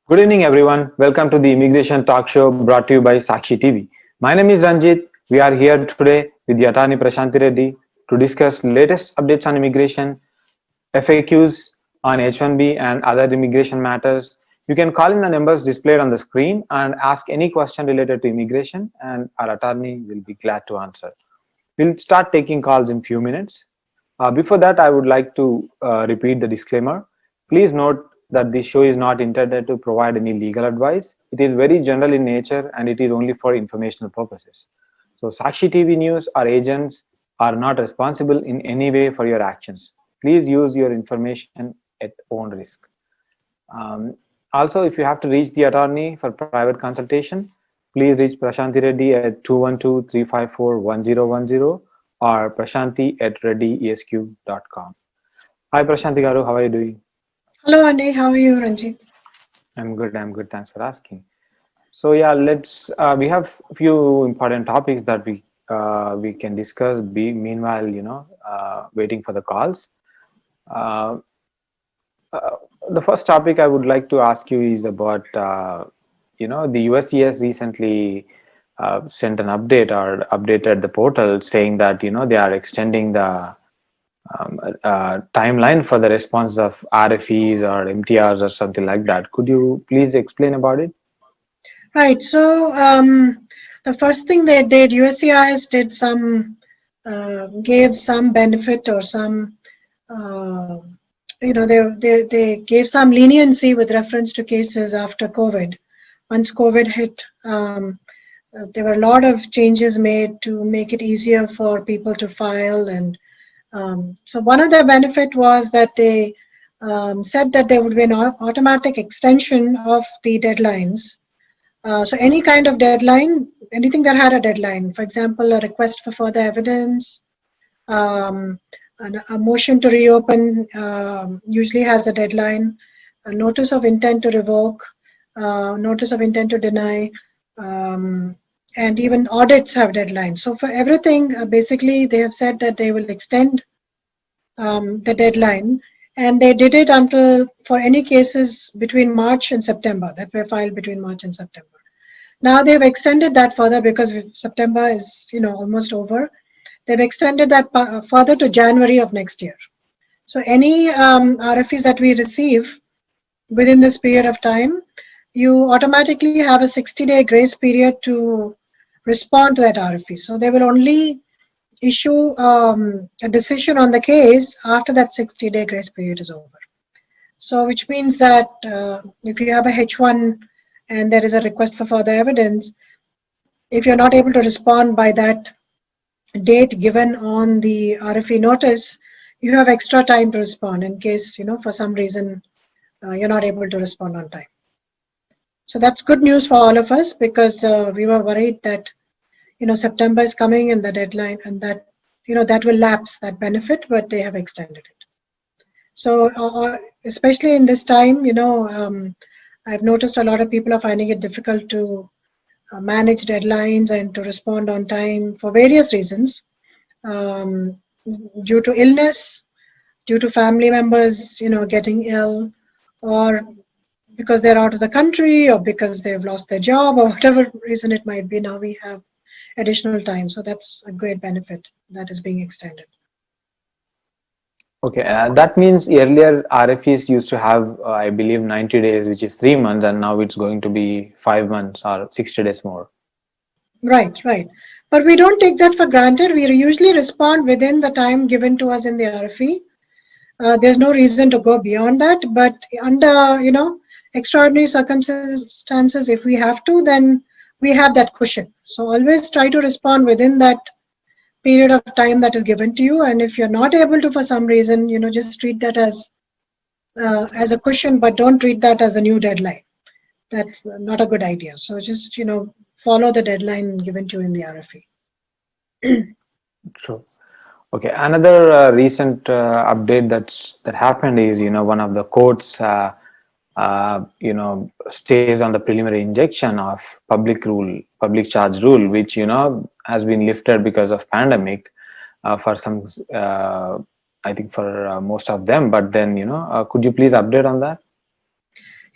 Good evening, everyone. Welcome to the Immigration Talk Show brought to you by Sakshi TV. My name is Ranjit. We are here today with the attorney Prashanthi Reddy to discuss latest updates on immigration, FAQs on H1B and other immigration matters. You can call in the numbers displayed on the screen and ask any question related to immigration, and our attorney will be glad to answer. We'll start taking calls in few minutes. Before that, I would like to repeat the disclaimer. Please note that this show is not intended to provide any legal advice. It is very general in nature and it is only for informational purposes. So, Sakshi TV News or agents are not responsible in any way for your actions. Please use your information at own risk. Also, if you have to reach the attorney for private consultation, please reach Prashanthi Reddy at 212-354-1010 or prashanthi@reddyesq.com. Hi Prashanthi Garu, how are you doing? Hello, Andy. How are you, Ranjit? I'm good. Thanks for asking. So yeah, we have a few important topics that we can discuss. Meanwhile, waiting for the calls. Uh, the first topic I would like to ask you is about the USCIS recently sent an update or updated the portal saying that they are extending the timeline for the response of RFEs or MTRs or something like that. Could you please explain about it? Right. So the first thing they did, USCIS did gave some benefit or some, they gave some leniency with reference to cases after COVID. Once COVID hit, there were a lot of changes made to make it easier for people to file. And so one of the benefit was that they said that there would be an automatic extension of the deadlines. So any kind of deadline, anything that had a deadline, for example, a request for further evidence, a motion to reopen usually has a deadline, a notice of intent to revoke, notice of intent to deny, and even audits have deadlines. So for everything, basically, they have said that they will extend the deadline, and they did it until for any cases between March and September that were filed between March and September. Now they've extended that further because September is almost over. They've extended that further to January of next year. So any RFEs that we receive within this period of time, you automatically have a 60-day grace period to respond to that RFE. So they will only issue a decision on the case after that 60-day grace period is over. So which means that if you have a H1 and there is a request for further evidence, if you're not able to respond by that date given on the RFE notice, you have extra time to respond in case, for some reason you're not able to respond on time. So that's good news for all of us because we were worried that, September is coming and the deadline and that, that will lapse that benefit, but they have extended it. So especially in this time, I've noticed a lot of people are finding it difficult to manage deadlines and to respond on time for various reasons, due to illness, due to family members, getting ill, or because they're out of the country, or because they've lost their job, or whatever reason it might be. Now we have additional time, so that's a great benefit that is being extended. Okay, that means earlier RFEs used to have, I believe, 90 days, which is 3 months, and now it's going to be 5 months or 60 days more. Right. But we don't take that for granted. We usually respond within the time given to us in the RFE. There's no reason to go beyond that. But under, extraordinary circumstances, if we have to, then we have that cushion. So always try to respond within that period of time that is given to you, and if you're not able to for some reason, just treat that as a cushion, but don't treat that as a new deadline. That's not a good idea. So just follow the deadline given to you in the RFE. True. Okay, another recent update that happened is one of the courts stays on the preliminary injunction of public charge rule, which has been lifted because of pandemic for some, I think for most of them. But then could you please update on that?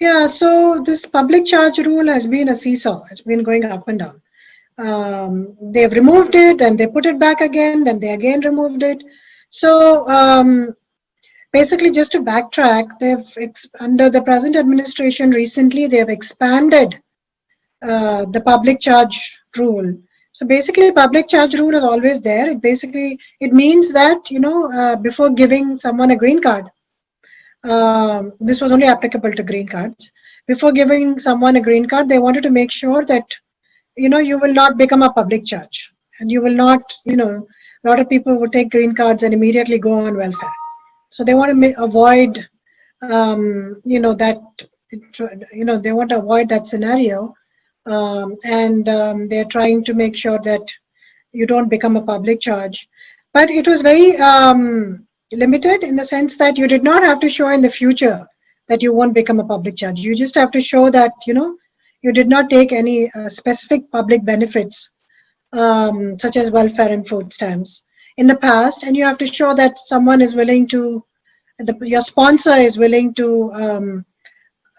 Yeah, so this public charge rule has been a seesaw. It's been going up and down. They've removed it, then they put it back again, then they again removed it. So basically, just to backtrack, under the present administration recently, they've expanded the public charge rule. So basically, public charge rule is always there. It means that before giving someone a green card, this was only applicable to green cards. Before giving someone a green card, they wanted to make sure that you will not become a public charge, and you will not. A lot of people would take green cards and immediately go on welfare. So they want to avoid, that. They want to avoid that scenario, and they're trying to make sure that you don't become a public charge. But it was very limited in the sense that you did not have to show in the future that you won't become a public charge. You just have to show that you did not take any specific public benefits, such as welfare and food stamps in the past, and you have to show that someone is willing to, your sponsor is willing to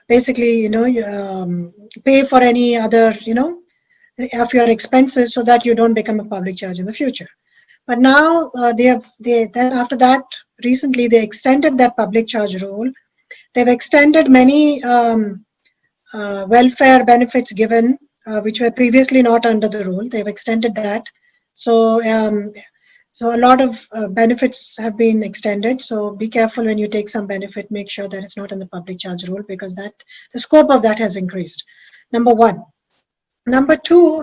basically pay for any other of your expenses so that you don't become a public charge in the future. But now then after that, recently they extended that public charge rule. They've extended many welfare benefits given, which were previously not under the rule. They've extended that. So a lot of benefits have been extended. So be careful when you take some benefit. Make sure that it's not in the public charge rule, because the scope of that has increased. Number one. Number two,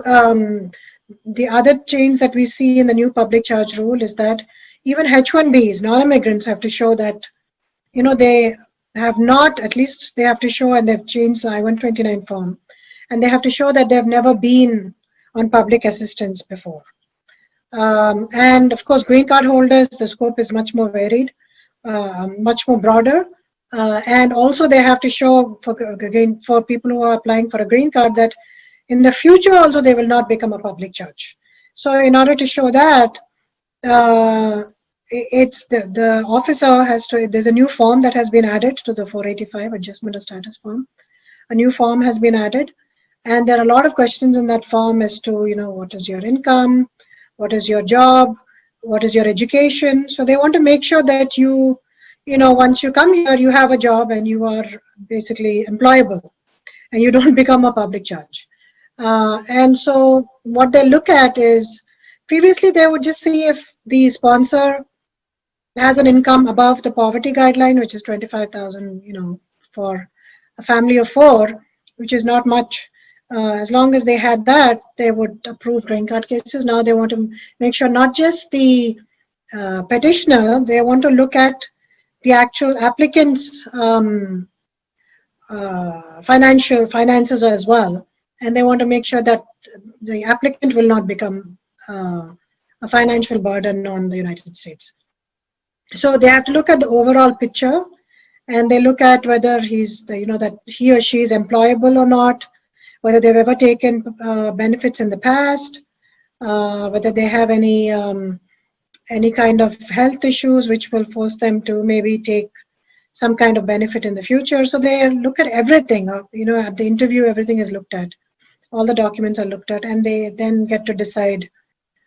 the other change that we see in the new public charge rule is that even H-1Bs, non-immigrants, have to show that they have not, at least they have to show, and they've changed the I-129 form, and they have to show that they've never been on public assistance before. And of course, green card holders, the scope is much more varied, much more broader. And also they have to show, for people who are applying for a green card, that in the future also they will not become a public charge. So in order to show that, it's the officer has to, there's a new form that has been added to the 485 adjustment of status form. A new form has been added, and there are a lot of questions in that form as to, what is your income, what is your job, what is your education. So they want to make sure that once you come here, you have a job and you are basically employable and you don't become a public charge. And so what they look at is, previously they would just see if the sponsor has an income above the poverty guideline, which is 25,000, for a family of 4, which is not much. As long as they had that, they would approve green card cases. Now they want to make sure not just the petitioner, they want to look at the actual applicant's finances as well. And they want to make sure that the applicant will not become a financial burden on the United States. So they have to look at the overall picture, and they look at whether that he or she is employable or not, whether they've ever taken benefits in the past, whether they have any kind of health issues which will force them to maybe take some kind of benefit in the future. So they look at everything. At the interview, everything is looked at. All the documents are looked at, and they then get to decide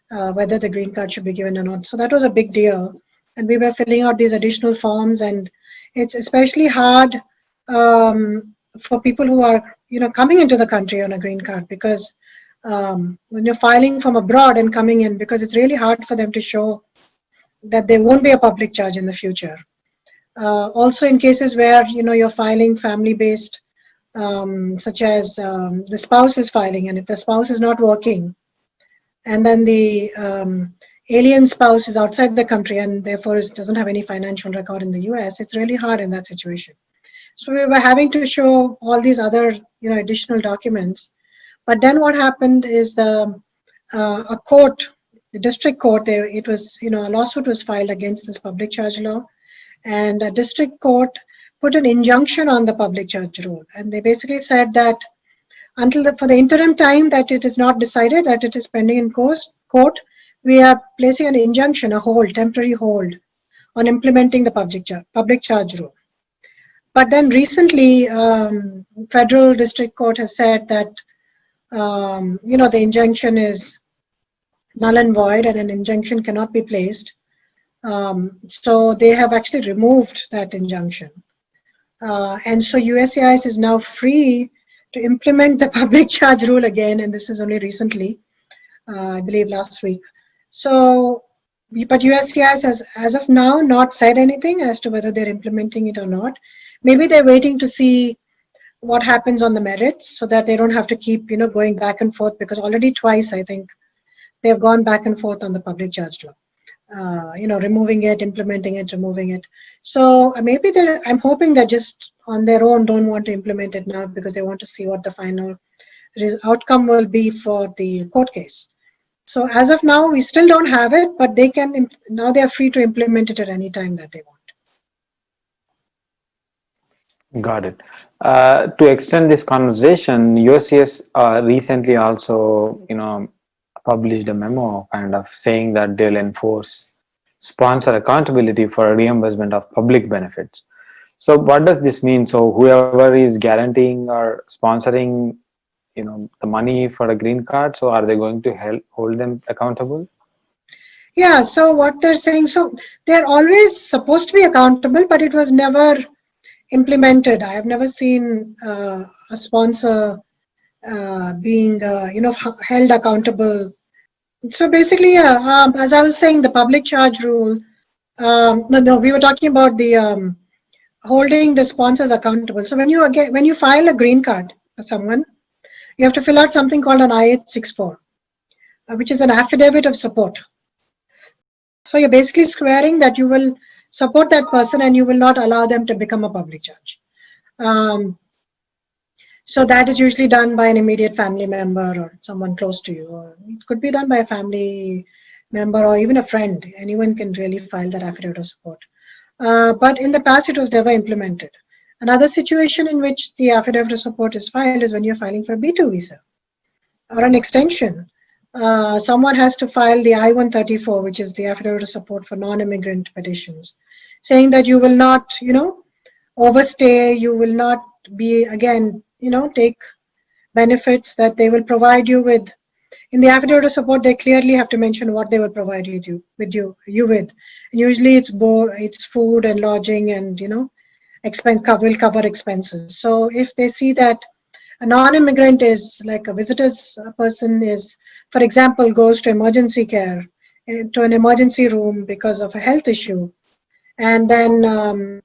whether the green card should be given or not. So that was a big deal. And we were filling out these additional forms, and it's especially hard for people who are coming into the country on a green card, because when you're filing from abroad and coming in, because it's really hard for them to show that they won't be a public charge in the future. Also in cases where you're filing family-based, such as the spouse is filing, and if the spouse is not working, and then the alien spouse is outside the country and therefore doesn't have any financial record in the US, it's really hard in that situation. So we were having to show all these other additional documents. But then what happened is a court, the district court, it was a lawsuit was filed against this public charge law, and a district court put an injunction on the public charge rule, and they basically said that for the interim time that it is not decided, that it is pending in court, we are placing an injunction, a temporary hold on implementing the public charge rule. But then recently, Federal District Court has said that the injunction is null and void, and an injunction cannot be placed. So they have actually removed that injunction. And so USCIS is now free to implement the public charge rule again, and this is only recently, I believe last week. So, but USCIS has, as of now, not said anything as to whether they're implementing it or not. Maybe they're waiting to see what happens on the merits so that they don't have to keep, going back and forth, because already twice, I think, they've gone back and forth on the public charge law. Removing it, implementing it, removing it. So maybe I'm hoping that just on their own don't want to implement it now because they want to see what the final outcome will be for the court case. So as of now, we still don't have it, but they can, now they are free to implement it at any time that they want. Got it. To extend this conversation, USCS recently also, published a memo kind of saying that they'll enforce sponsor accountability for reimbursement of public benefits. So what does this mean? So whoever is guaranteeing or sponsoring, the money for a green card, so are they going to hold them accountable? Yeah, so what they're saying, so they're always supposed to be accountable, but it was never implemented. I have never seen a sponsor being, held accountable. So basically, as I was saying, the public charge rule. No, we were talking about the holding the sponsors accountable. So when you file a green card for someone, you have to fill out something called an I-864, which is an affidavit of support. So you're basically swearing that you will support that person and you will not allow them to become a public charge. So that is usually done by an immediate family member or someone close to you, or it could be done by a family member or even a friend. Anyone can really file that affidavit of support. But in the past, it was never implemented. Another situation in which the affidavit of support is filed is when you're filing for a B2 visa or an extension. Someone has to file the I-134, which is the affidavit of support for non-immigrant petitions, saying that you will not, overstay, you will not be, again, take benefits that they will provide you with. In the affidavit of support, they clearly have to mention what they will provide you with. And usually it's food and lodging and, will cover expenses. So if they see that a non-immigrant is like a visitor's person is, for example, goes to emergency care, to an emergency room because of a health issue, and then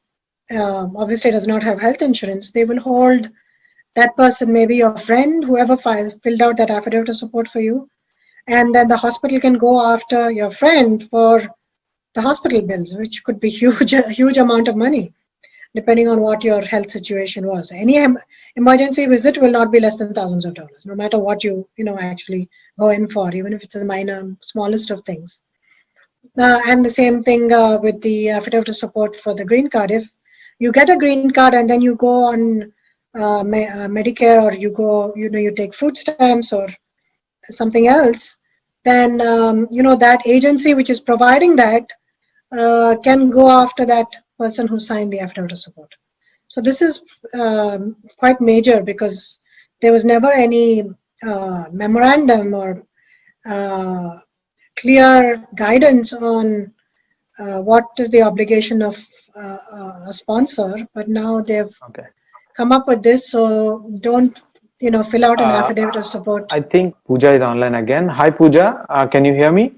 obviously does not have health insurance, they will hold that person, maybe your friend, whoever filled out that affidavit of support for you, and then the hospital can go after your friend for the hospital bills, which could be a huge amount of money, depending on what your health situation was. Any emergency visit will not be less than thousands of dollars, no matter what you actually go in for, even if it's a minor, smallest of things. And the same thing with the affidavit of support for the green card. If you get a green card and then you go on Medicare, or you take food stamps or something else, then that agency which is providing that can go after that person who signed the affidavit of support. So this is quite major because there was never any memorandum or clear guidance on what is the obligation of a sponsor, but now they've come up with this, so don't fill out an affidavit of support. I think Pooja is online again. Hi Pooja, can you hear me?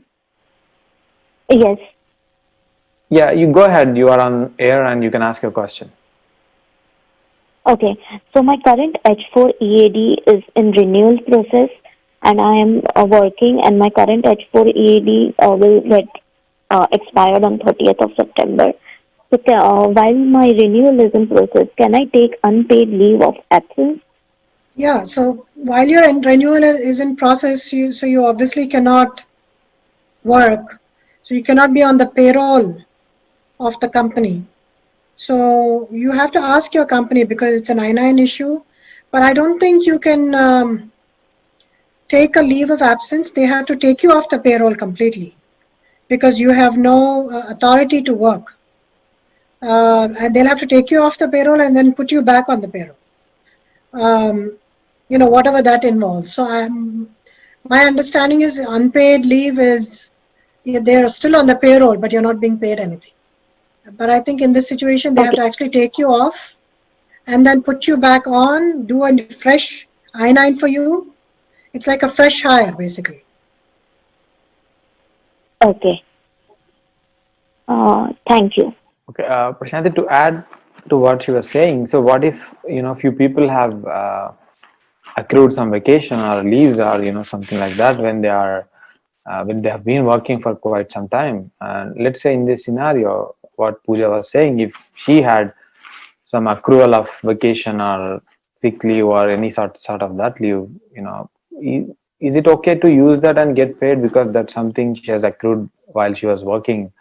Yes. Yeah, you go ahead. You are on air and you can ask your question. Okay. So my current H4 EAD is in renewal process, and I am working, and my current H4 EAD will get expired on 30th of September. So while my renewal is in process, can I take unpaid leave of absence? Yeah. So while your renewal is in process, you obviously cannot work. So you cannot be on the payroll of the company. So you have to ask your company, because it's an I-9 issue, but I don't think you can take a leave of absence. They have to take you off the payroll completely because you have no authority to work. and they'll have to take you off the payroll and then put you back on the payroll. Whatever that involves. So my understanding is unpaid leave is they're still on the payroll, but you're not being paid anything. But I think in this situation, they have to actually take you off and then put you back on, do a fresh I-9 for you. It's like a fresh hire, basically. Okay. Thank you. Okay, Prashanti, to add to what she was saying, so what if few people have accrued some vacation or leaves or something like that when they have been working for quite some time, and let's say in this scenario, what Pooja was saying, if she had some accrual of vacation or sick leave or any sort of that leave, is it okay to use that and get paid because that's something she has accrued while she was working?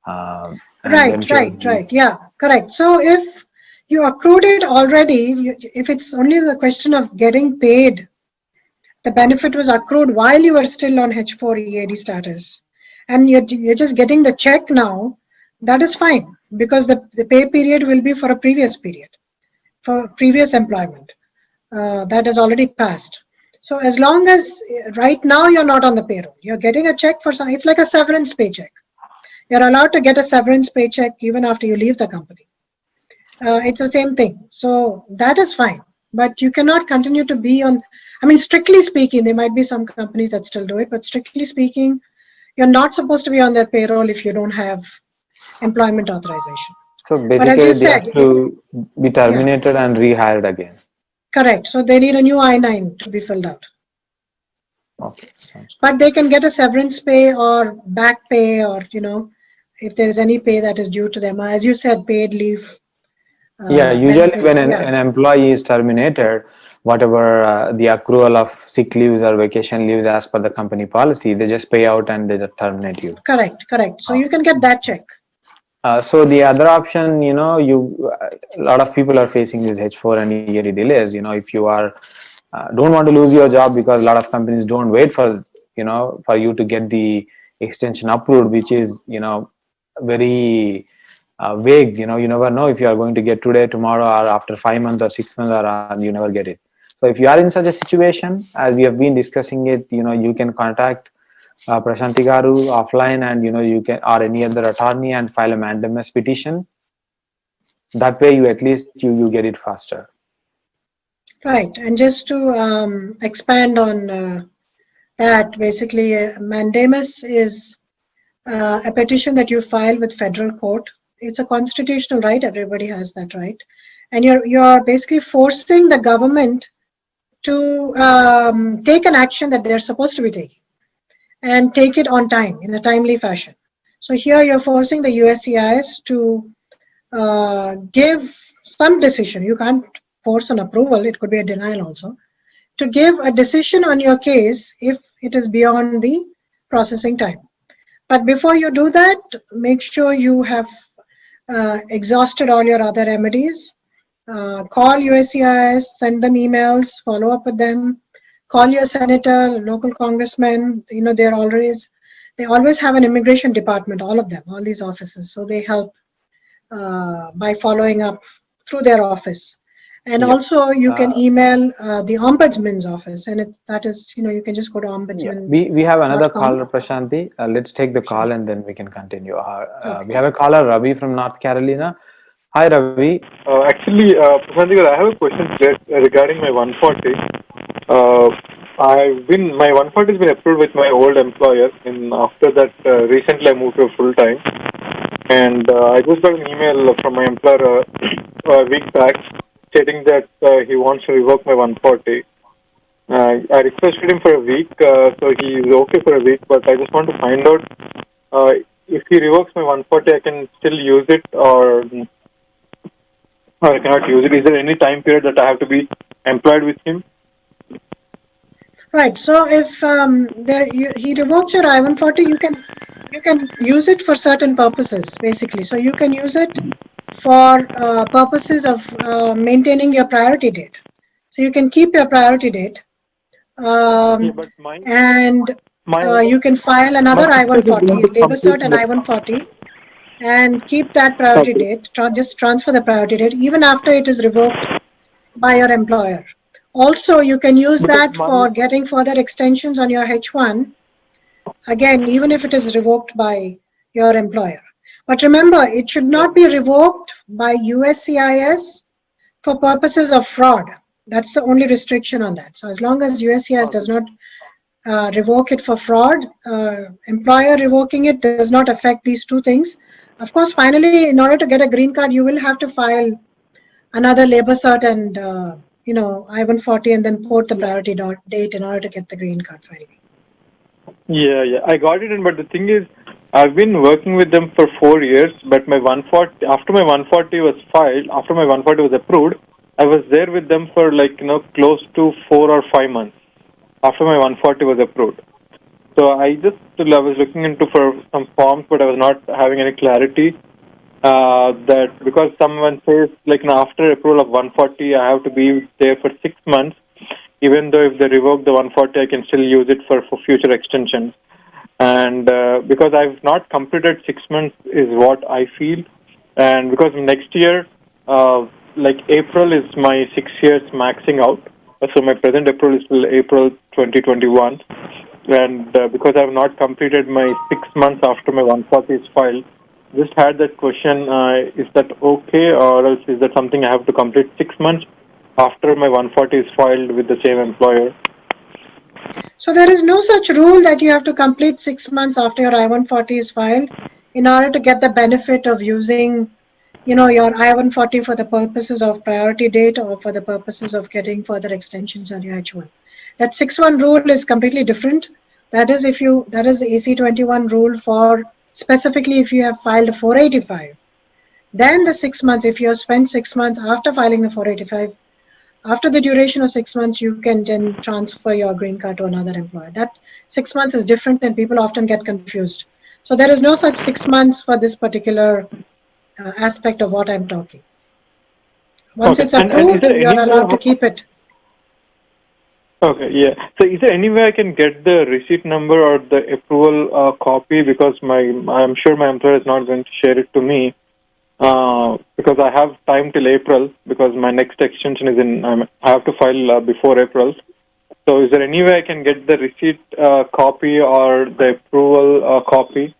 Right. Yeah, correct. So if you accrued it already, if it's only the question of getting paid, the benefit was accrued while you were still on H4 EAD status, and you're just getting the check now, that is fine, because the pay period will be for a previous period, for previous employment. That has already passed. So as long as right now you're not on the payroll, you're getting a check for some, it's like a severance paycheck. You're allowed to get a severance paycheck even after you leave the company. It's the same thing. So that is fine. But you cannot continue to be on, strictly speaking, there might be some companies that still do it, but strictly speaking, you're not supposed to be on their payroll if you don't have employment authorization. So But as basically, you they said, have to be terminated and rehired again. Correct. So they need a new I-9 to be filled out. Okay. But they can get a severance pay or back pay, or if there's any pay that is due to them. As you said, paid leave. Usually benefits, when an employee is terminated, whatever the accrual of sick leaves or vacation leaves as per the company policy, they just pay out and they just terminate you. Correct. So you can get that check. So the other option, a lot of people are facing these H4 and EAD delays. If you are don't want to lose your job, because a lot of companies don't wait for for you to get the extension approved, which is very vague. You never know if you are going to get today, tomorrow, or after 5 months or 6 months, or you never get it. So if you are in such a situation, as we have been discussing it, you can contact Prashanti Garu offline, and you can, or any other attorney, and file a mandamus petition. That way, you at least you get it faster. Right. And just to expand on that, basically, mandamus is a petition that you file with federal court. It's a constitutional right. Everybody has that right, and you're basically forcing the government to take an action that they're supposed to be taking, and take it on time, in a timely fashion. So here you're forcing the USCIS to give some decision. You can't force an approval, it could be a denial also, to give a decision on your case if it is beyond the processing time. But before you do that, make sure you have exhausted all your other remedies. Call USCIS, send them emails, follow up with them. Call your senator, local congressman. They always have an immigration department, all of them, all these offices. So they help by following up through their office. And also you can email the ombudsman's office, and you can just go to ombudsman. We have another caller, Prashanti. Let's take the call and then we can continue. We have a caller, Ravi from North Carolina. Hi, Ravi. Actually, Prashanti, I have a question regarding my 140. My 140 has been approved with my old employer, and after that, recently I moved to full time. And I just got an email from my employer a week back stating that he wants to revoke my 140. I requested him for a week, so he is okay for a week, but I just want to find out if he revokes my 140, I can still use it, or I cannot use it. Is there any time period that I have to be employed with him? Right. So if he revokes your I-140, you can use it for certain purposes, basically. So you can use it for purposes of maintaining your priority date. So you can keep your priority date, and you can file another I-140, labor cert and I-140. and keep that priority Okay. date, just transfer the priority date even after it is revoked by your employer. Also, you can use Because that for getting further extensions on your H1, again, even if it is revoked by your employer. But remember, it should not be revoked by USCIS for purposes of fraud. That's the only restriction on that. So as long as USCIS does not revoke it for fraud, employer revoking it does not affect these two things. Of course, finally, in order to get a green card, you will have to file another labor cert and I-140 and then port the priority date in order to get the green card finally. Yeah, I got it. But the thing is, I've been working with them for 4 years. But my 140, after my 140 was filed, after my 140 was approved, I was there with them for close to 4 or 5 months after my 140 was approved. So I was looking into for some forms, but I was not having any clarity. That because someone says after approval of 140, I have to be there for 6 months. Even though if they revoke the 140, I can still use it for future extensions. And because I've not completed 6 months is what I feel, and because next year, April is my 6 years maxing out. So my present April is till April 2021, and because I've not completed my 6 months after my 140 is filed, just had that question: is that okay, or else is that something I have to complete 6 months after my 140 is filed with the same employer? So there is no such rule that you have to complete 6 months after your I-140 is filed in order to get the benefit of using, your I-140 for the purposes of priority date or for the purposes of getting further extensions on your H1. That 6-1 rule is completely different. That is the AC-21 rule for specifically if you have filed a 485. Then the 6 months, if you have spent 6 months after filing the 485, after the duration of 6 months, you can then transfer your green card to another employer. That 6 months is different and people often get confused. So there is no such 6 months for this particular aspect of what I'm talking. Once Okay, it's and is approved, there you're any allowed to way? keep it. Okay, yeah. So is there any way I can get the receipt number or the approval copy? Because I'm sure my employer is not going to share it to me, because I have time till April, because my next extension is I have to file before April. So is there any way I can get the receipt copy or the approval copy?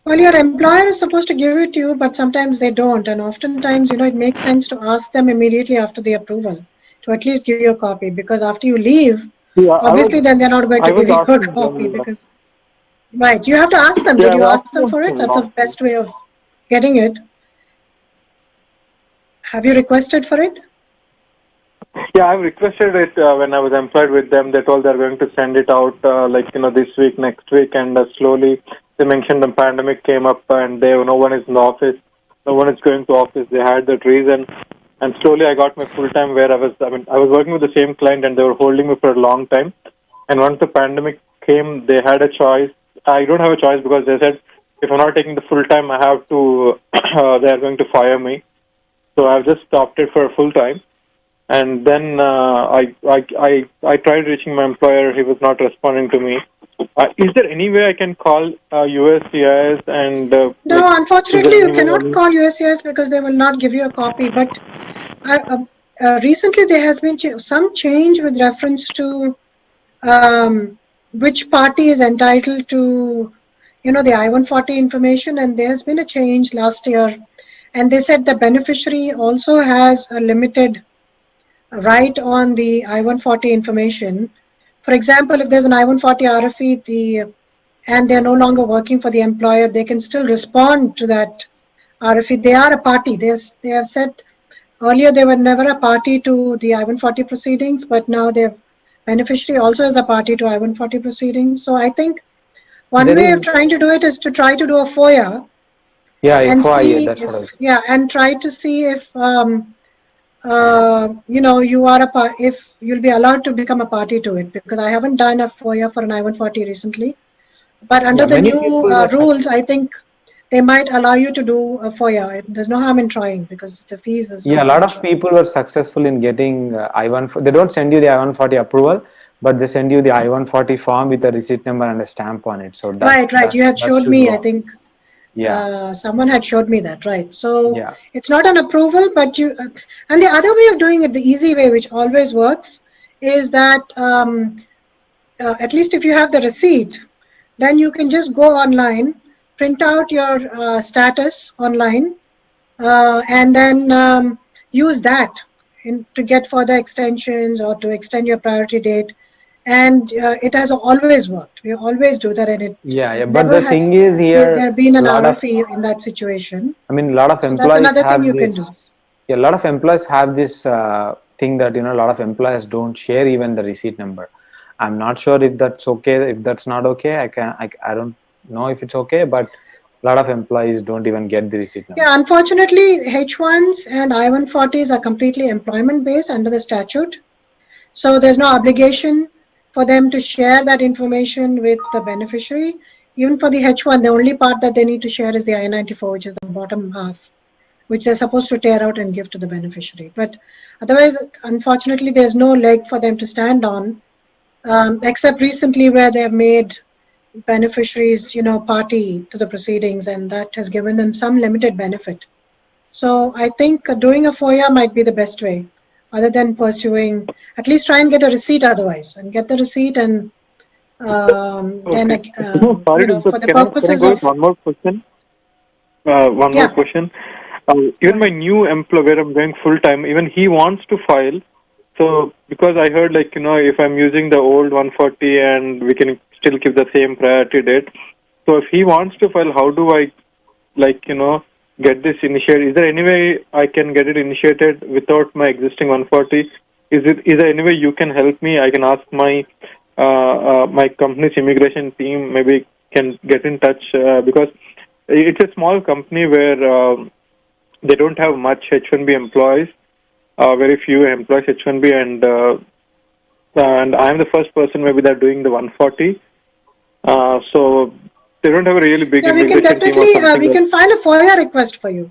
Well, your employer is supposed to give it to you, but sometimes they don't. And oftentimes, it makes sense to ask them immediately after the approval to at least give you a copy, because after you leave, Yeah, obviously then they're not going I to was give you a asking copy them. because, right, you have to ask them. Yeah, Did I you was ask asking them them for it? from That's the last week. best way of getting it. Have you requested for it? Yeah, I've requested it when I was employed with them. They told they're going to send it out this week, next week, and slowly they mentioned the pandemic came up and no one is in the office, no one is going to office. They had that reason, and slowly I got my full time where I was working with the same client and they were holding me for a long time. And once the pandemic came, they had a choice. I don't have a choice because they said if I'm not taking the full time, I have to. They are going to fire me. So I've just opted for a full time. And then I tried reaching my employer. He was not responding to me. Is there any way I can call USCIS and No, is unfortunately, there you any way? cannot call USCIS because they will not give you a copy. But recently, there has been some change with reference to which party is entitled to, the I-140 information. And there has been a change last year. And they said the beneficiary also has a limited right on the I-140 information. For example, if there's an I-140 RFE, and they're no longer working for the employer, they can still respond to that RFE. They are a party. They have said earlier they were never a party to the I-140 proceedings, but now their beneficiary also is a party to I-140 proceedings. So I think one There way of is, trying to do it is to try to do a FOIA yeah, and FYI, see that's if, what I was. and try to see if, you are if you'll be allowed to become a party to it, because I haven't done a FOIA for an I-140 recently. But under Yeah, the many new people were rules, successful. I think they might allow you to do a FOIA. There's no harm in trying because the fees is Yeah, a not lot much. of people were successful in getting I-1. They don't send you the I-140 approval, but they send you the I-140 form with a receipt number and a stamp on it. So that Right. that You had that showed should me, I work. think, Someone had showed me that, right? So Yeah. it's not an approval, but you. And the other way of doing it, the easy way, which always works, is that at least if you have the receipt, then you can just go online, print out your status online, and then use that to get further extensions or to extend your priority date. And it has always worked. We always do that, and it Yeah. But never the has thing is here, there been a an lot of, RFE in that situation. I mean, a lot of So that's employees another thing have you can do. this. Yeah, a lot of employees have this thing that, a lot of employees don't share even the receipt number. I'm not sure if that's okay. If that's not okay, I don't know if it's okay, but a lot of employees don't even get the receipt number. Yeah, unfortunately, H1s and I-140s are completely employment based under the statute. So there's no obligation for them to share that information with the beneficiary. Even for the H1, the only part that they need to share is the I-94, which is the bottom half, which they're supposed to tear out and give to the beneficiary. But otherwise, unfortunately, there's no leg for them to stand on, except recently where they've made beneficiaries, party to the proceedings, and that has given them some limited benefit. So I think doing a FOIA might be the best way, other than pursuing. At least try and get a receipt otherwise, and get the receipt, and then Okay. Sorry to for interrupt. the Can I purposes go of with one more question? One more yeah. question. Go Even my ahead. new employer, where I'm going full time, even he wants to file. So because I heard if I'm using the old 140 and we can still keep the same priority date. So if he wants to file, how do I get this initiated? Is there any way I can get it initiated without my existing 140? Is there any way you can help me? I can ask my my company's immigration team, maybe can get in touch because it's a small company where they don't have much H1B employees, very few employees H1B, and I'm the first person maybe they're doing the 140. So they don't have a really big Yeah, we can immigration team or definitely something. we can file a FOIA request for you,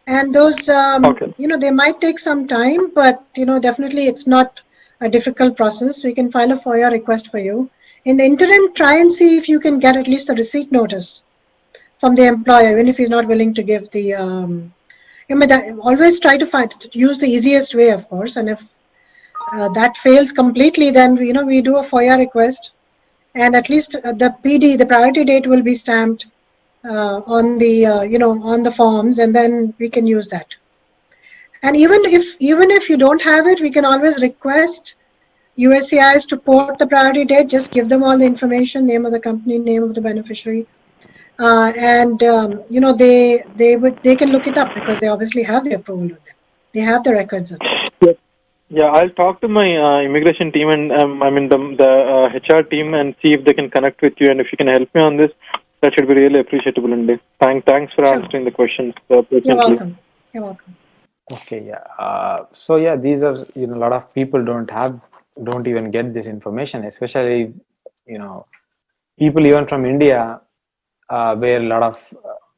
and those Okay. they might take some time, but definitely it's not a difficult process. We can file a FOIA request for you. In the interim, try and see if you can get at least a receipt notice from the employer, even if he's not willing to give the. Always try to use the easiest way, of course, and if that fails completely, then we do a FOIA request, and at least the PD, the priority date, will be stamped on the on the forms, and then we can use that. And even if you don't have it, we can always request USCIS to port the priority date. Just give them all the information, name of the company, name of the beneficiary, and they can look it up because they obviously have the approval with them. They have the records of it. Yeah, I'll talk to my immigration team and the HR team and see if they can connect with you, and if you can help me on this, that should be really appreciable indeed. Thanks for Sure. answering the questions You're patiently. welcome. You're welcome. Okay, yeah. So yeah, these are, a lot of people don't even get this information, especially people even from India, where a lot of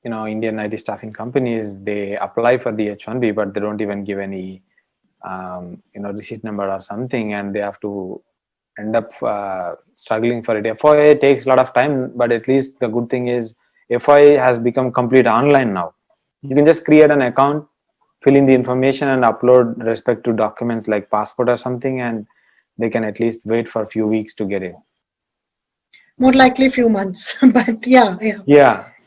Indian IT staffing companies, they apply for the H1B, but they don't even give any receipt number or something, and they have to end up struggling for it. FOIA takes a lot of time, but at least the good thing is FOIA has become complete online now. You can just create an account, fill in the information, and upload respective documents like passport or something, and they can at least wait for a few weeks to get it. More likely few months, but yeah.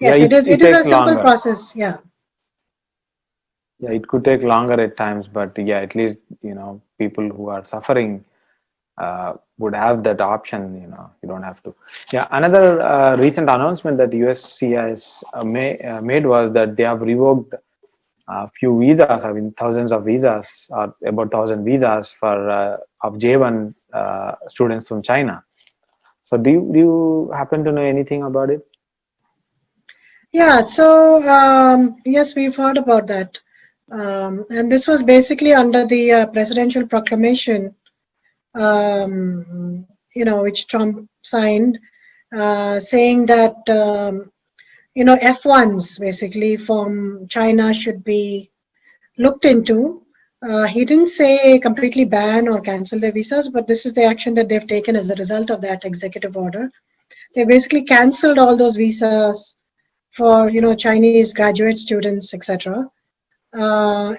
Yes, it it is a takes simple longer. process. Yeah, it could take longer at times, but yeah, at least people who are suffering would have that option. You don't have to. Yeah, another recent announcement that USCIS made was that they have revoked a few visas. I mean, thousands of visas, or about 1,000 visas for of J1 students from China. So do you happen to know anything about it? yeah. So yes, we've heard about that, and this was basically under the presidential proclamation, which Trump signed, saying that F1s basically from China should be looked into. He didn't say completely ban or cancel their visas, but this is the action that they've taken as a result of that executive order. They basically cancelled all those visas for Chinese graduate students, etc. So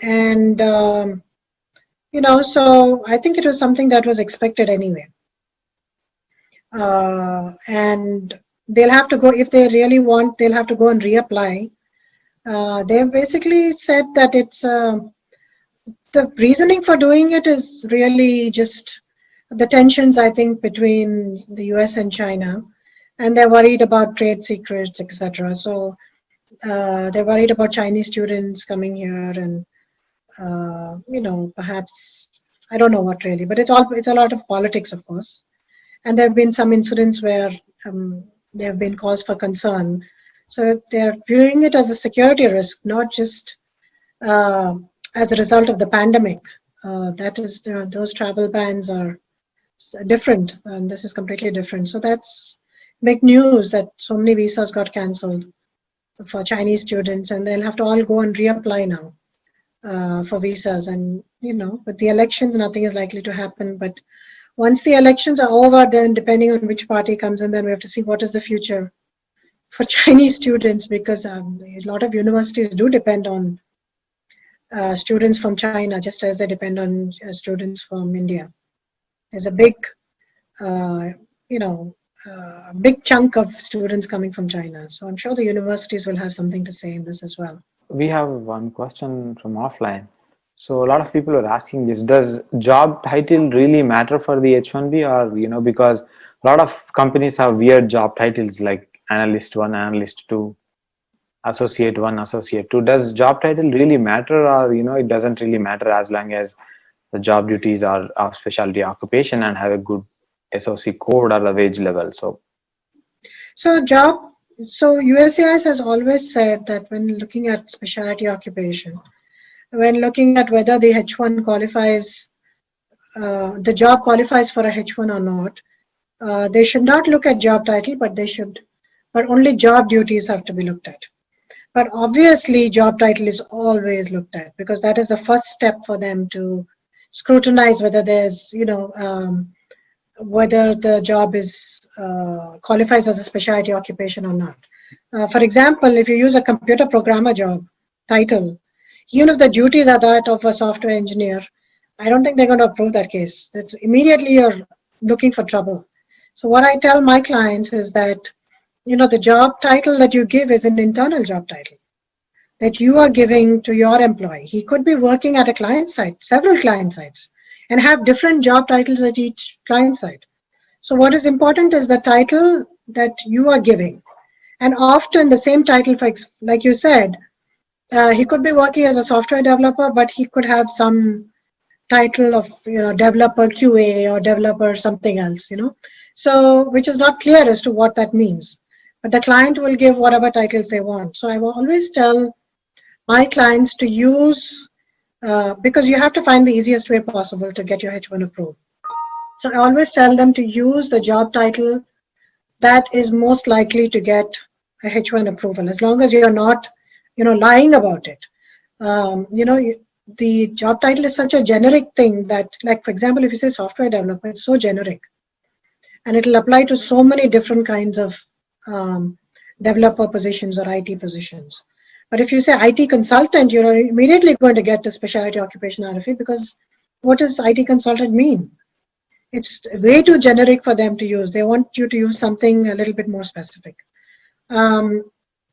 I think it was something that was expected anyway. And they'll have to go, if they really want, they'll have to go and reapply. They've basically said that it's the reasoning for doing it is really just the tensions, I think, between the US and China, and they're worried about trade secrets, etc. So they're worried about Chinese students coming here, and perhaps I don't know what really, but it's a lot of politics, of course. And there have been some incidents where there have been cause for concern. So they're viewing it as a security risk, not just as a result of the pandemic. That is, those travel bans are different, and this is completely different. So that's big news that so many visas got cancelled for Chinese students, and they'll have to all go and reapply now for visas. And with the elections, nothing is likely to happen. But once the elections are over, then depending on which party comes in, then we have to see what is the future for Chinese students, because a lot of universities do depend on students from China, just as they depend on students from India. There's a big, big chunk of students coming from China. So I'm sure the universities will have something to say in this as well. We have one question from offline. So a lot of people are asking this: does job title really matter for the H1B, or because a lot of companies have weird job titles like analyst 1, analyst 2, associate 1, associate 2. Does job title really matter, or it doesn't really matter as long as the job duties are of specialty occupation and have a good SOC code or the wage level? So USCIS has always said that when looking at specialty occupation, when looking at whether the H1 qualifies, the job qualifies for a H1 or not, they should not look at job title, but only job duties have to be looked at. But obviously, job title is always looked at, because that is the first step for them to scrutinize whether there's, whether the job is qualifies as a specialty occupation or not. For example, if you use a computer programmer job title, even if the duties are that of a software engineer, I don't think they're going to approve that case. That's immediately you're looking for trouble. So what I tell my clients is that, the job title that you give is an internal job title that you are giving to your employee. He could be working at a client site, several client sites, and have different job titles at each client site. So what is important is the title that you are giving. And often the same title, like you said, he could be working as a software developer, but he could have some title of developer QA or developer something else, so which is not clear as to what that means. But the client will give whatever titles they want. So I will always tell my clients to use, because you have to find the easiest way possible to get your H1 approved. So I always tell them to use the job title that is most likely to get a H1 approval, as long as you're not, lying about it. The job title is such a generic thing that, like, for example, if you say software developer, it's so generic, and it'll apply to so many different kinds of developer positions or IT positions. But if you say IT consultant, you're immediately going to get the specialty occupation RFE, because what does IT consultant mean? It's way too generic for them to use. They want you to use something a little bit more specific.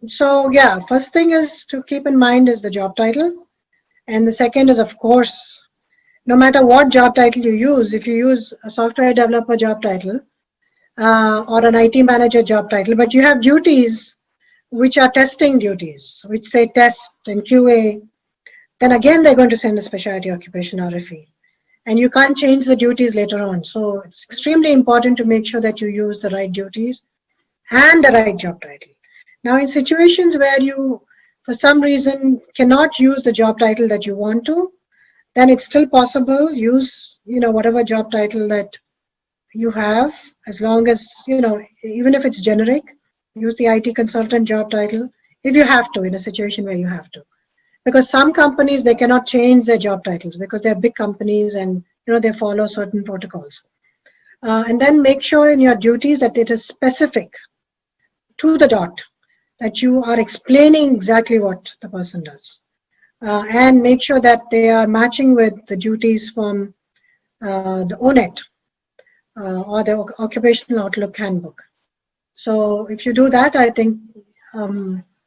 So yeah, first thing is to keep in mind is the job title. And the second is, of course, no matter what job title you use, if you use a software developer job title or an IT manager job title, but you have duties which are testing duties, which say test and QA, then again they're going to send a specialty occupation RFE. And you can't change the duties later on. So it's extremely important to make sure that you use the right duties and the right job title. Now, in situations where you, for some reason, cannot use the job title that you want to, then it's still possible. Use, whatever job title that you have, as long as, even if it's generic, use the IT consultant job title if you have to, in a situation where you have to. Because some companies, they cannot change their job titles because they're big companies and they follow certain protocols. And then make sure in your duties that it is specific to the dot, that you are explaining exactly what the person does, and make sure that they are matching with the duties from the ONET or the Occupational Outlook Handbook. So if you do that, I think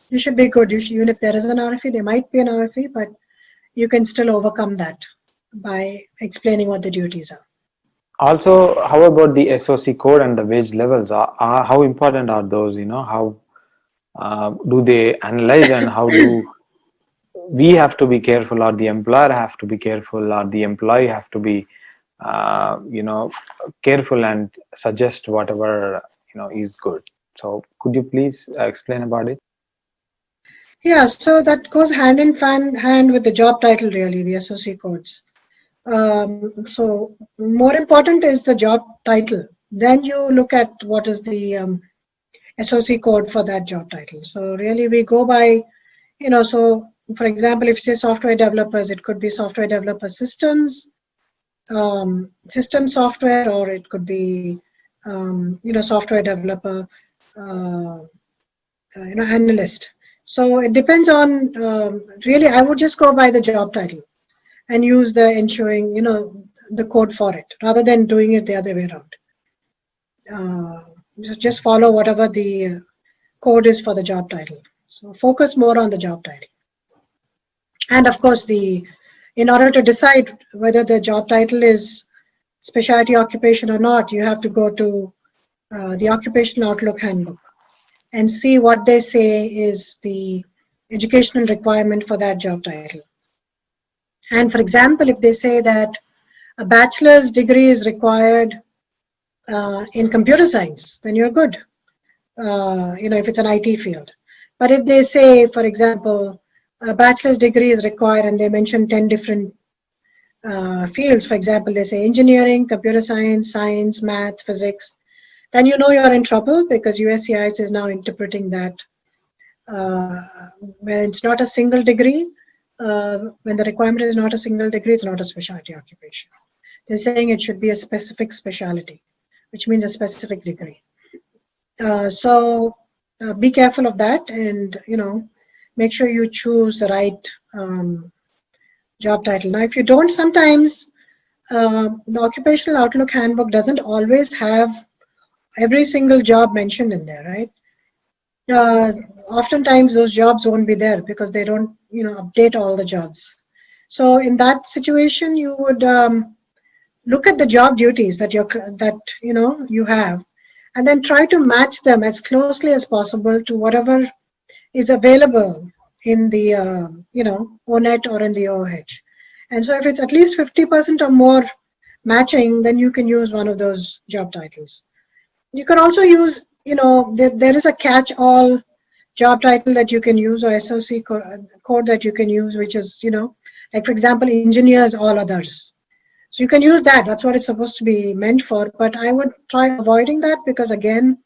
you should be good. Even if there is an RFE, there might be an RFE, but you can still overcome that by explaining what the duties are. Also, how about the SOC code and the wage levels? How important are those? How do they analyze, and how do we have to be careful, or the employer have to be careful, or the employee have to be careful and suggest whatever is good? So could you please explain about it? Yeah, so that goes hand in hand with the job title, really, the SOC codes. So more important is the job title. Then you look at what is the SOC code for that job title. So really we go by, so for example, if you say software developers, it could be software developer systems, system software, or it could be, software developer, analyst. So it depends on, really, I would just go by the job title and use the ensuring, the code for it, rather than doing it the other way around. Just follow whatever the code is for the job title. So focus more on the job title. And of course, in order to decide whether the job title is specialty occupation or not, you have to go to the Occupational Outlook Handbook and see what they say is the educational requirement for that job title. And for example, if they say that a bachelor's degree is required in computer science, then you're good, if it's an IT field. But if they say, for example, a bachelor's degree is required and they mention 10 different fields, for example, they say engineering, computer science, science, math, physics, then you know you're in trouble, because USCIS is now interpreting that when it's not a single degree, when the requirement is not a single degree, it's not a specialty occupation. They're saying it should be a specific specialty, which means a specific degree. So be careful of that, and make sure you choose the right job title. Now, if you don't, sometimes the Occupational Outlook Handbook doesn't always have every single job mentioned in there, right? Oftentimes those jobs won't be there because they don't, update all the jobs. So in that situation, you would look at the job duties that you have, and then try to match them as closely as possible to whatever is available in the ONET or in the OH. And so if it's at least 50% or more matching, then you can use one of those job titles. You can also use, there is a catch-all job title that you can use, or SOC code that you can use, which is, like for example, engineers, all others. So you can use that. That's what it's supposed to be meant for. But I would try avoiding that, because again,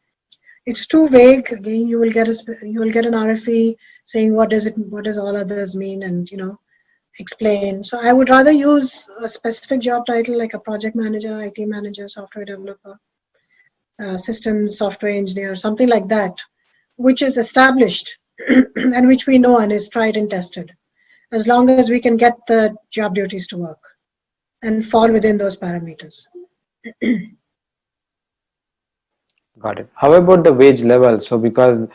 it's too vague. Again, you will get an RFE saying what does all others mean, and explain. So I would rather use a specific job title like a project manager, IT manager, software developer, systems software engineer, something like that, which is established and which we know and is tried and tested, as long as we can get the job duties to work and fall within those parameters. Got it. How about the wage level? So because the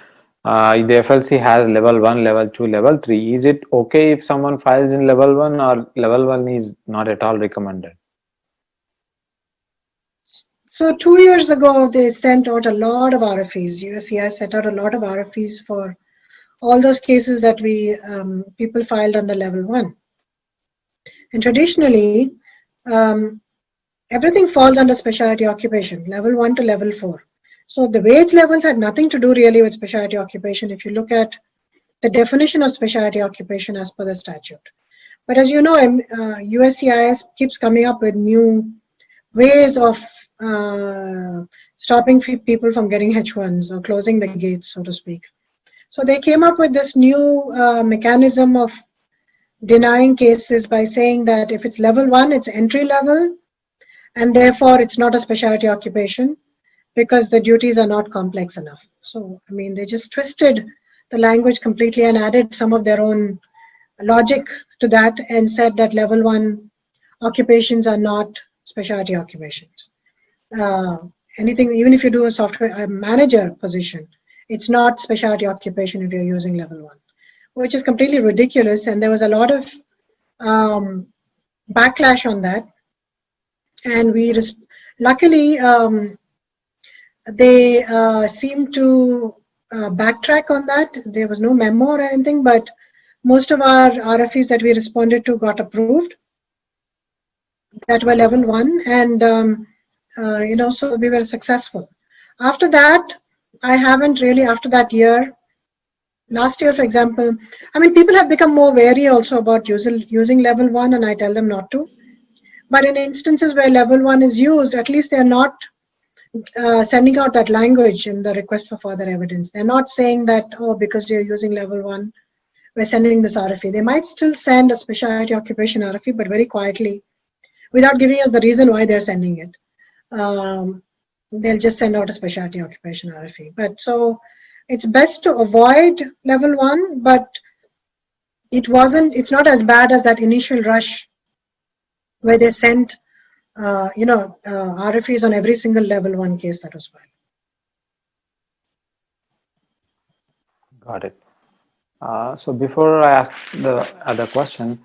FLC has level 1, level 2, level 3, is it okay if someone files in level 1, or level 1 is not at all recommended? So 2 years ago, they sent out a lot of RFEs. USCIS sent out a lot of RFEs for all those cases that people filed under level 1. And traditionally, everything falls under specialty occupation, level 1 to level 4. So the wage levels had nothing to do really with specialty occupation if you look at the definition of specialty occupation as per the statute. But as you know, USCIS keeps coming up with new ways of stopping people from getting H1s or closing the gates, so to speak. So they came up with this new mechanism of denying cases by saying that if it's level 1, it's entry level, and therefore it's not a specialty occupation because the duties are not complex enough. So, I mean, they just twisted the language completely and added some of their own logic to that and said that level 1 occupations are not specialty occupations. Anything, even if you do a manager position, it's not specialty occupation if you're using level 1, which is completely ridiculous. And there was a lot of backlash on that. And we luckily they seemed to backtrack on that. There was no memo or anything, but most of our RFEs that we responded to got approved that were level 1, and so we were successful. After that, I haven't really, after that year, last year, for example, I mean, people have become more wary also about using level 1, and I tell them not to. But in instances where level 1 is used, at least they're not sending out that language in the request for further evidence. They're not saying that, oh, because you're using level 1, we're sending this RFE. They might still send a specialty occupation RFE, but very quietly, without giving us the reason why they're sending it. They'll just send out a specialty occupation RFE. But so it's best to avoid level 1, but it's not as bad as that initial rush where they sent RFEs on every single level 1 case that was filed. Got it. So before I ask the other question,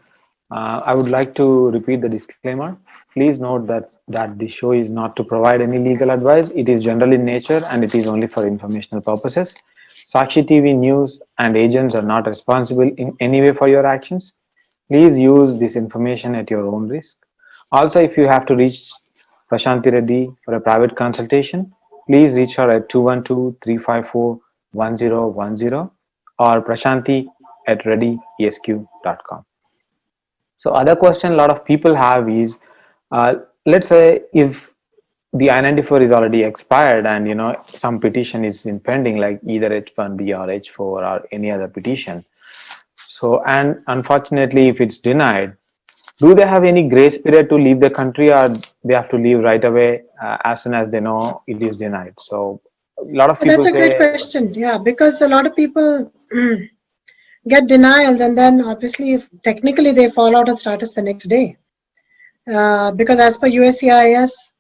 I would like to repeat the disclaimer. Please note that this show is not to provide any legal advice. It is general in nature and it is only for informational purposes. Sakshi TV news and agents are not responsible in any way for your actions. Please use this information at your own risk. Also, if you have to reach Prashanthi Reddy for a private consultation, please reach her at 212-354-1010 or prashanthi@reddyesq.com. So other question a lot of people have is, let's say if the I-94 is already expired and some petition is pending, like either H1B or H4 or any other petition. So, and unfortunately, if it's denied, do they have any grace period to leave the country, or they have to leave right away as soon as they know it is denied? So a lot of people That's a great question. Yeah, because a lot of people get denials and then obviously if technically they fall out of status the next day. Because as per USCIS,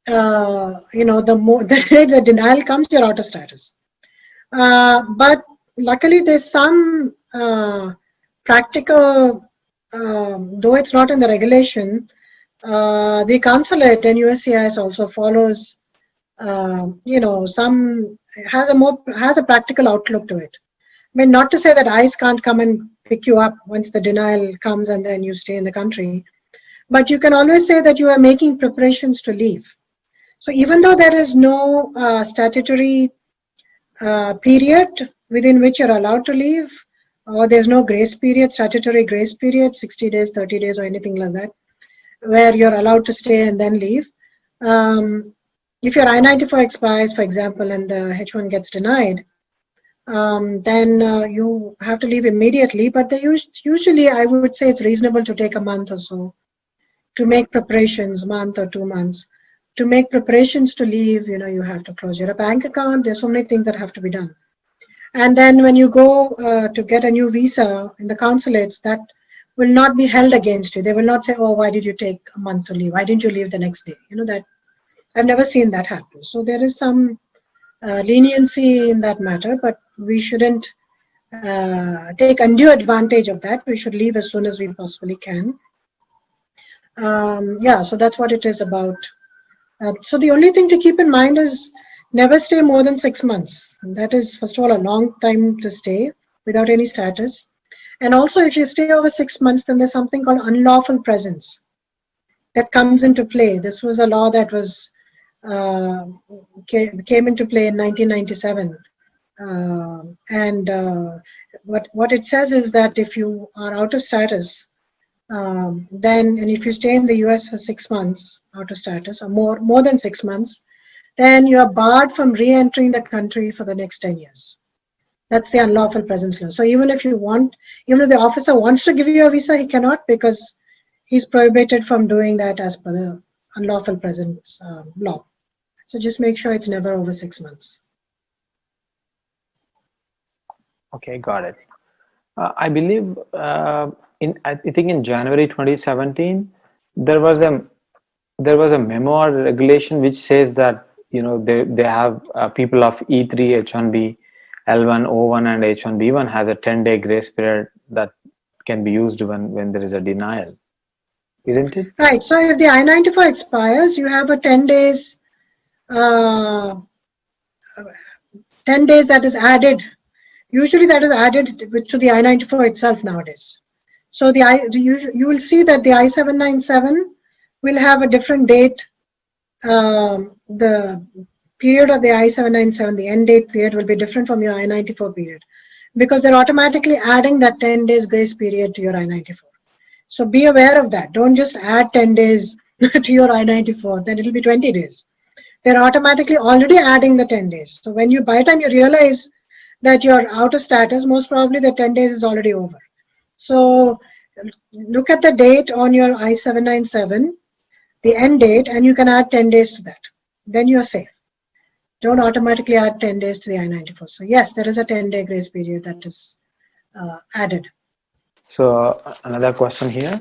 the day the denial comes, you're out of status. But luckily there's some practical, though it's not in the regulation, the consulate and USCIS also follows, has a practical outlook to it. I mean, not to say that ICE can't come and pick you up once the denial comes and then you stay in the country, but you can always say that you are making preparations to leave. So even though there is no statutory period within which you're allowed to leave, or there's no grace period, statutory grace period, 60 days, 30 days, or anything like that, where you're allowed to stay and then leave. If your I-94 expires, for example, and the H1 gets denied, then you have to leave immediately. But usually I would say it's reasonable to take a month or so to make preparations, month or 2 months. To make preparations to leave, you have to close your bank account. There's so many things that have to be done. And then when you go to get a new visa in the consulates, that will not be held against you. They will not say, oh, why did you take a month to leave? Why didn't you leave the next day? That I've never seen that happen. So there is some leniency in that matter, but we shouldn't take undue advantage of that. We should leave as soon as we possibly can. So that's what it is about. So the only thing to keep in mind is never stay more than 6 months. And that is, first of all, a long time to stay without any status. And also, if you stay over 6 months, then there's something called unlawful presence that comes into play. This was a law that was came into play in 1997. What it says is that if you are out of status, and if you stay in the US for 6 months out of status, or more than 6 months, then you are barred from re-entering the country for the next 10 years. That's the unlawful presence law. So even if the officer wants to give you a visa, he cannot, because he's prohibited from doing that as per the unlawful presence law. So just make sure it's never over 6 months. Okay, got it. I believe I think in January 2017 there was a memo or regulation which says that they have people of E3, H1B, L1, O1, and H1B1 has a 10-day grace period that can be used when there is a denial, isn't it? Right. So if the I-94 expires, you have a 10 days, uh, 10 days that is added. Usually that is added to the I-94 itself nowadays. So you will see that the I-797 will have a different date. The period of the I-797, the end date period, will be different from your I-94 period, because they're automatically adding that 10 days grace period to your I-94. So be aware of that. Don't just add 10 days to your I-94, then it'll be 20 days. They're automatically already adding the 10 days. So when by the time you realize that you're out of status, most probably the 10 days is already over. So look at the date on your I-797, the end date, and you can add 10 days to that. Then you're safe. Don't automatically add 10 days to the I-94. So yes, there is a 10-day grace period that is added. So another question here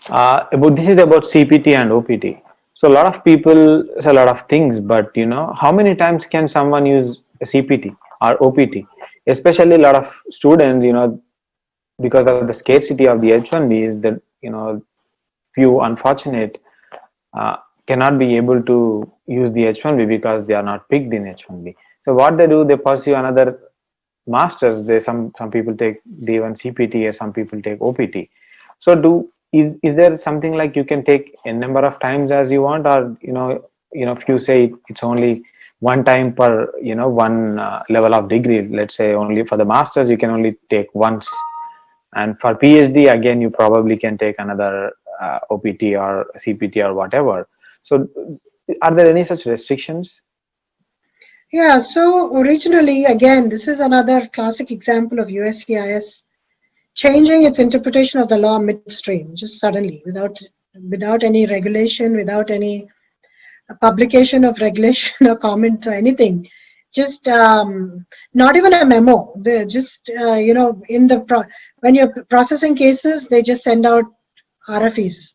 about this is about CPT and OPT. So a lot of people say a lot of things, but how many times can someone use a CPT or OPT? Especially a lot of students, because of the scarcity of the H1B, is that few unfortunate cannot be able to use the H1B because they are not picked in H1B. So what they do, they pursue another masters. Some people take D1 CPT or some people take OPT. So is there something like you can take a number of times as you want, or if you say it's only one time per one level of degree, let's say only for the masters you can only take once, and for PhD again you probably can take another OPT or CPT or whatever. So are there any such restrictions? Yeah, so originally, again, this is another classic example of USCIS changing its interpretation of the law midstream, just suddenly, without any regulation, without any publication of regulation or comments or anything. Just not even a memo. They just when you're processing cases, they just send out RFEs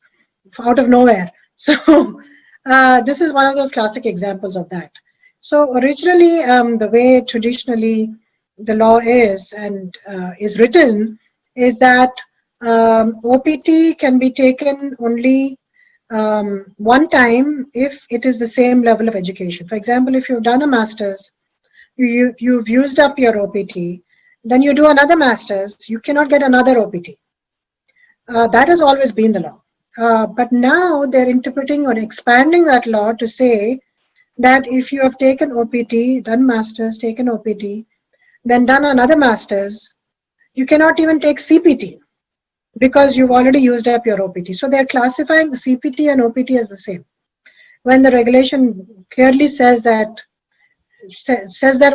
out of nowhere. So this is one of those classic examples of that. So originally, the way traditionally the law is and is written is that OPT can be taken only one time if it is the same level of education. For example, if you've done a master's, you've used up your OPT, then you do another master's, you cannot get another OPT. That has always been the law. But now they're interpreting or expanding that law to say that if you have taken OPT, done master's, taken OPT, then done another master's, you cannot even take CPT because you've already used up your OPT. So they're classifying the CPT and OPT as the same, when the regulation clearly says that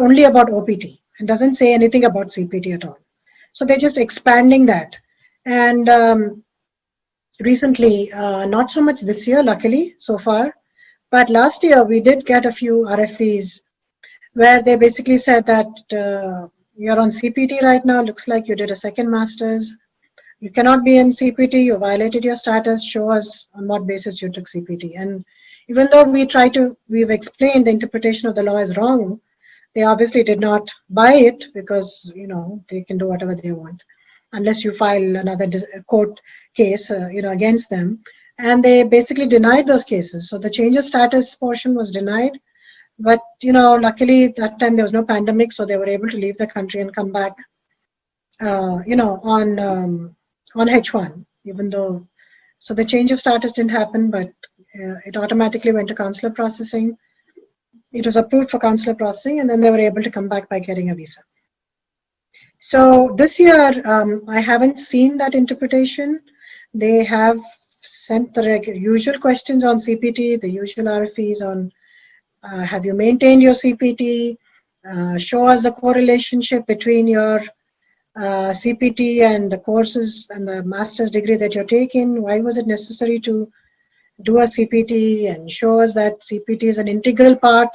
only about OPT and doesn't say anything about CPT at all. So they're just expanding that. And recently, not so much this year, luckily, so far, but last year we did get a few RFEs where they basically said that you're on CPT right now, looks like you did a second master's. You cannot be in CPT, you violated your status, show us on what basis you took CPT. And even though we've explained the interpretation of the law is wrong, they obviously did not buy it because, they can do whatever they want unless you file another court case, against them. And they basically denied those cases. So the change of status portion was denied. But, luckily that time there was no pandemic, so they were able to leave the country and come back, on H1, even though, so the change of status didn't happen, but it automatically went to consular processing. It was approved for consular processing, and then they were able to come back by getting a visa. So this year, I haven't seen that interpretation. They have sent the usual questions on CPT, the usual RFEs on have you maintained your CPT, show us the correlationship between your CPT and the courses and the master's degree that you're taking. Why was it necessary to do a CPT, and show us that CPT is an integral part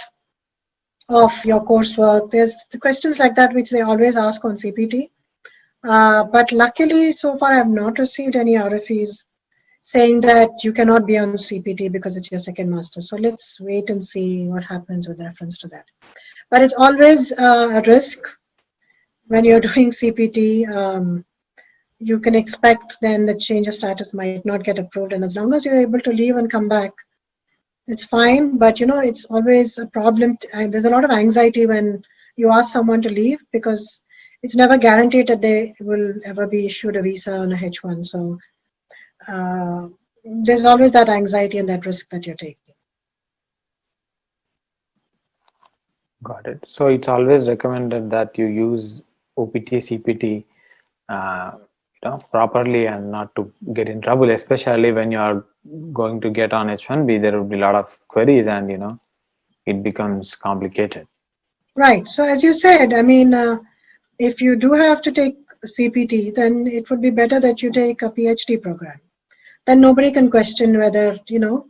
of your coursework. There's the questions like that which they always ask on CPT. But luckily, so far, I have not received any RFEs saying that you cannot be on CPT because it's your second master. So let's wait and see what happens with reference to that. But it's always a risk when you're doing CPT. You can expect then the change of status might not get approved. And as long as you're able to leave and come back, it's fine. But, it's always a problem. There's a lot of anxiety when you ask someone to leave because it's never guaranteed that they will ever be issued a visa on a H1. So there's always that anxiety and that risk that you're taking. Got it. So it's always recommended that you use OPT, CPT, properly and not to get in trouble, especially when you are going to get on H1B. There will be a lot of queries, and it becomes complicated. Right. So as you said, if you do have to take CPT, then it would be better that you take a PhD program. Then nobody can question whether,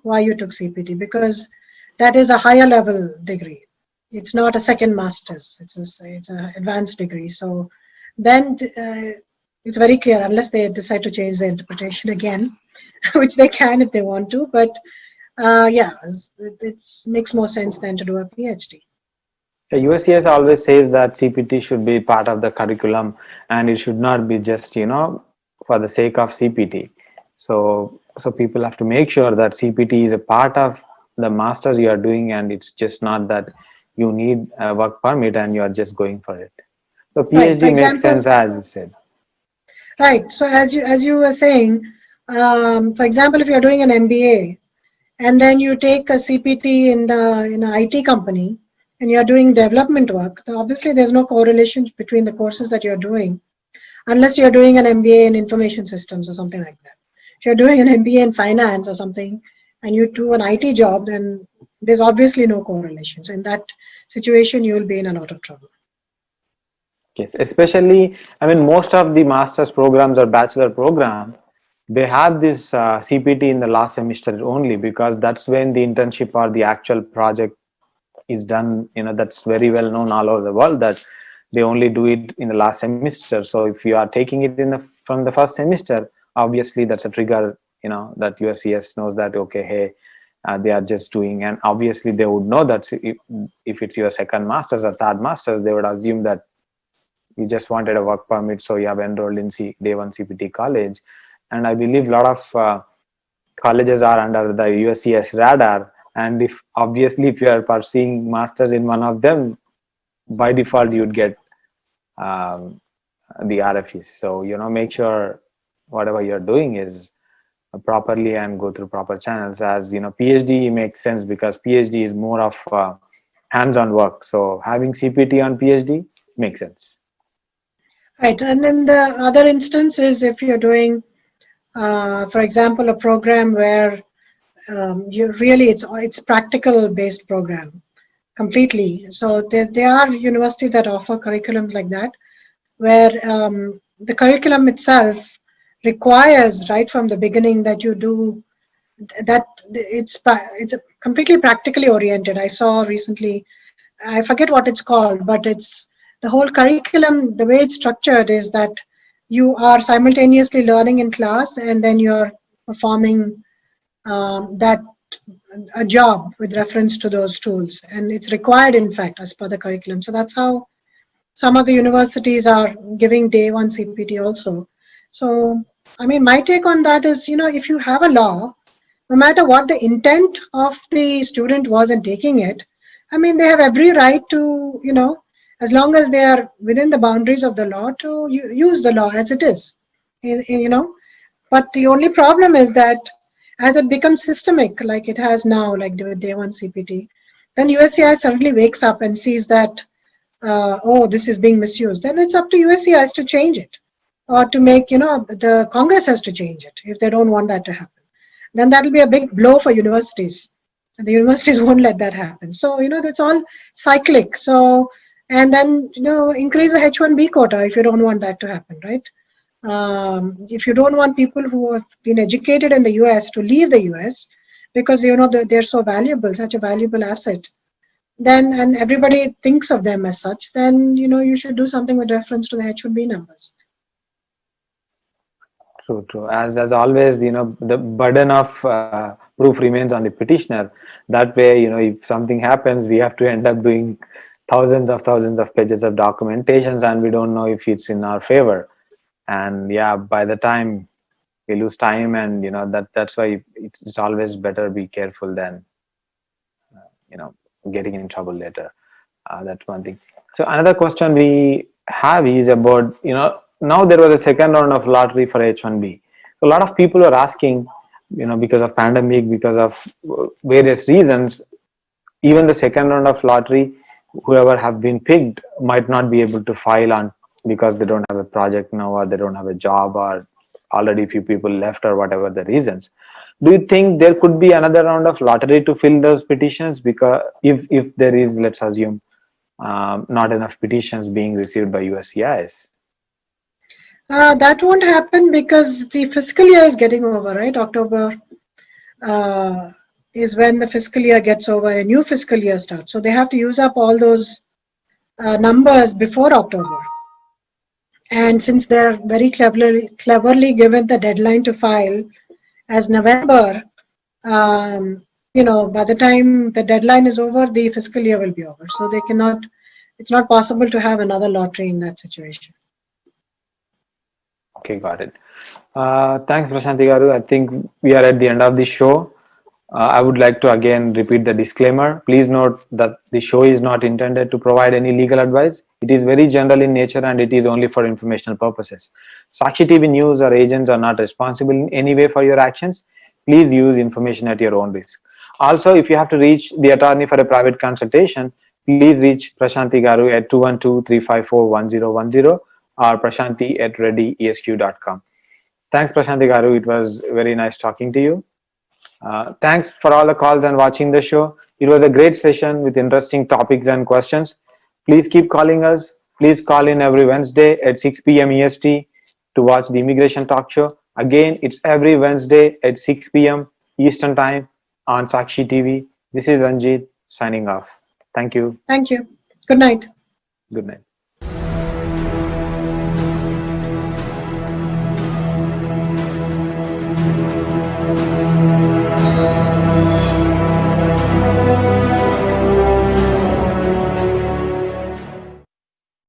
why you took CPT, because that is a higher level degree. It's not a second master's. It's an advanced degree. So then it's very clear, unless they decide to change their interpretation again, which they can if they want to. But it makes more sense than to do a PhD. The USCIS always says that CPT should be part of the curriculum, and it should not be just for the sake of CPT. So people have to make sure that CPT is a part of the masters you are doing, and it's just not that you need a work permit and you are just going for it. So PhD makes sense, as you said. Right. So as you were saying, for example, if you're doing an MBA and then you take a CPT in an IT company and you're doing development work, obviously there's no correlation between the courses that you're doing, unless you're doing an MBA in information systems or something like that. If you're doing an MBA in finance or something and you do an IT job, then there's obviously no correlation. So in that situation, you'll be in a lot of trouble. Yes, especially, most of the master's programs or bachelor program, they have this CPT in the last semester only, because that's when the internship or the actual project is done. That's very well known all over the world that they only do it in the last semester. So if you are taking it from the first semester, obviously that's a trigger, that USCIS knows that, okay, hey, they are just doing, and obviously they would know that if it's your second master's or third master's, they would assume that you just wanted a work permit, so you have enrolled in Day 1 CPT college. And I believe a lot of colleges are under the USCIS radar, and if you are pursuing masters in one of them, by default you'd get the RFEs. So make sure whatever you're doing is properly and go through proper channels. As PhD makes sense because PhD is more of hands-on work, so having CPT on PhD makes sense. Right. And then the other instance is if you're doing, for example, a program where it's practical based program completely. So there are universities that offer curriculums like that, where the curriculum itself requires right from the beginning that you do that. It's completely practically oriented. I saw recently, I forget what it's called, but it's the whole curriculum. The way it's structured is that you are simultaneously learning in class and then you're performing a job with reference to those tools, and it's required in fact as per the curriculum. So that's how some of the universities are giving Day 1 CPT also. So my take on that is, if you have a law, no matter what the intent of the student was in taking it, they have every right to, as long as they are within the boundaries of the law, to use the law as it is, But the only problem is that as it becomes systemic, like it has now, like with Day 1 CPT, then USCIS suddenly wakes up and sees that, this is being misused. Then it's up to USCIS to change it, or to make, the Congress has to change it if they don't want that to happen. Then that will be a big blow for universities. And the universities won't let that happen. So, that's all cyclic. So, and then, increase the H1B quota if you don't want that to happen, right? If you don't want people who have been educated in the US to leave the US because they're so valuable, such a valuable asset, then, and everybody thinks of them as such, then you should do something with reference to the H1B numbers. True, true. As always, the burden of proof remains on the petitioner. That way, if something happens, we have to end up doing thousands of pages of documentations, and we don't know if it's in our favor. And yeah, by the time we lose time, and that's why it's always better be careful than getting in trouble later. That's one thing. So another question we have is about, now there was a second round of lottery for H1B. So a lot of people are asking, because of pandemic, because of various reasons, even the second round of lottery, whoever have been picked might not be able to file on, because they don't have a project now, or they don't have a job, or already few people left, or whatever the reasons. Do you think there could be another round of lottery to fill those petitions? Because if there is, let's assume, not enough petitions being received by USCIS. That won't happen because the fiscal year is getting over, right? October is when the fiscal year gets over, a new fiscal year starts. So they have to use up all those numbers before October. And since they're very cleverly given the deadline to file as November, by the time the deadline is over, the fiscal year will be over. So they cannot, it's not possible to have another lottery in that situation. Okay, got it. Thanks, Prashanti Garu. I think we are at the end of the show. I would like to again repeat the disclaimer. Please note that the show is not intended to provide any legal advice. It is very general in nature, and it is only for informational purposes. Sakshi TV News or agents are not responsible in any way for your actions. Please use information at your own risk. Also, if you have to reach the attorney for a private consultation, please reach Prashanti Garu at 212-354-1010 or prashanti@readyesq.com. Thanks, Prashanti Garu. It was very nice talking to you. Thanks for all the calls and watching the show. It was a great session with interesting topics and questions. Please keep calling us. Please call in every Wednesday at 6 p.m. EST to watch the Immigration Talk Show. Again, it's every Wednesday at 6 p.m. Eastern Time on Sakshi TV. This is Ranjit signing off. Thank you. Thank you. Good night. Good night.